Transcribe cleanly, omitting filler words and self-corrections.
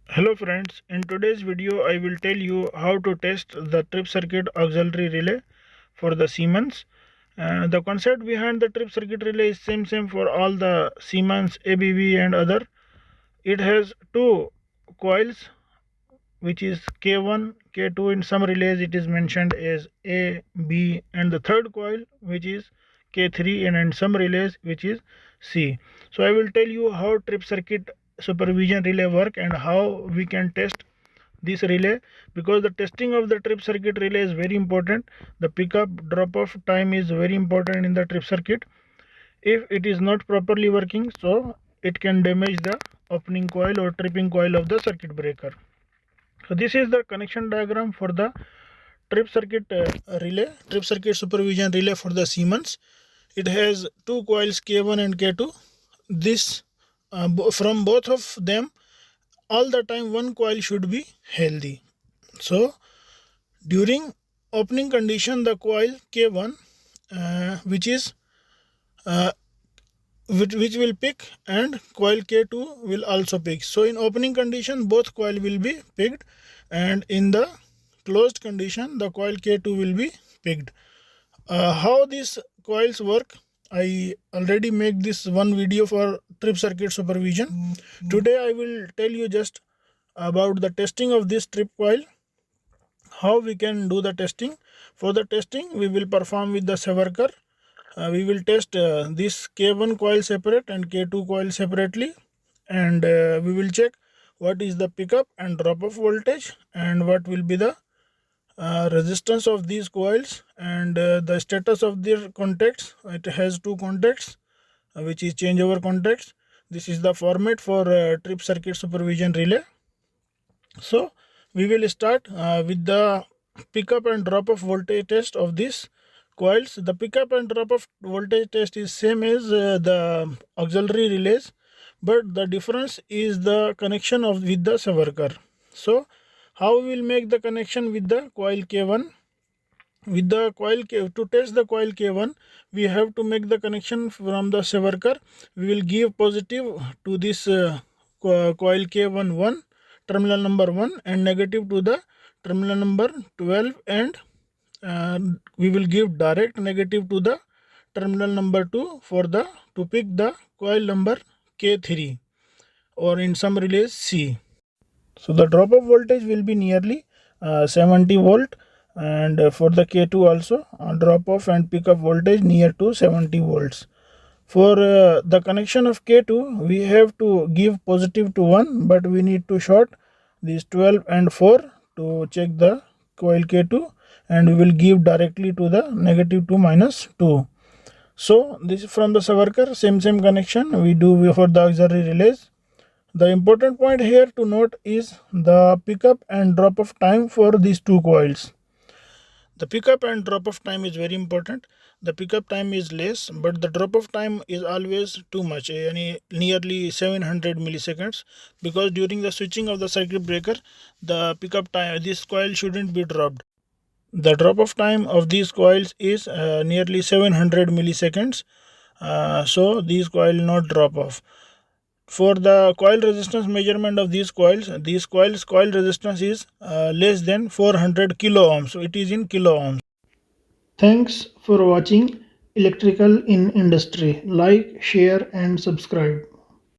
Hello friends, in today's video I will tell you how to test the trip circuit auxiliary relay for the Siemens. The concept behind the trip circuit relay is same for all the Siemens, ABB and other. It has two coils which is K1, K2. In some relays it is mentioned as A, B, and the third coil which is K3, and in some relays which is C. So I will tell you how trip circuit supervision relay work and how we can test this relay, because the testing of the trip circuit relay is very important. The pickup drop off time is very important in the trip circuit. If it is not properly working, so it can damage the opening coil or tripping coil of the circuit breaker. So this is the connection diagram for the trip circuit trip circuit supervision relay for the Siemens. It has two coils K1 and K2. This from both of them, all the time one coil should be healthy. So during opening condition, the coil K1 which is which will pick, and coil K2 will also pick. So in opening condition both coil will be picked, and in the closed condition the coil K2 will be picked. How these coils work, I already make this one video for trip circuit supervision. Today I will tell you just about the testing of this trip coil, how we can do the testing. For the testing we will perform with the worker. We will test this K1 coil separate and K2 coil separately, and we will check what is the pickup and drop off voltage and what will be the resistance of these coils, and the status of their contacts. It has two contacts which is changeover contacts. This is the format for trip circuit supervision relay. So we will start with the pickup and drop off voltage test of these coils. The pickup and drop off voltage test is same as the auxiliary relays, but the difference is the connection of with the worker. So how we will make the connection with the coil K1? With the coil K, to test the coil K1 we have to make the connection from the worker. We will give positive to this coil K1 terminal number 1 and negative to the terminal number 12, and we will give direct negative to the terminal number 2 for the to pick the coil number K3, or in some relays C. So the drop off voltage will be nearly 70 volt, and for the K2 also drop off and pickup voltage near to 70 volts. For the connection of K2 we have to give positive to 1, but we need to short these 12 and 4 to check the coil K2, and we will give directly to the negative 2 minus 2. So this is from the worker, same connection we do for the auxiliary relays. The important point here to note is the pickup and drop off time for these two coils. The pickup and drop off time is very important. The pickup time is less, but the drop off time is always too much, nearly 700 milliseconds, because during the switching of the circuit breaker, the pickup time, this coil shouldn't be dropped. The drop off time of these coils is nearly 700 milliseconds, so these coil not drop off. For the coil resistance measurement of these coil resistance is less than 400 kilo ohms. So it is in kilo ohms. Thanks for watching Electrical in Industry. Like, share and subscribe.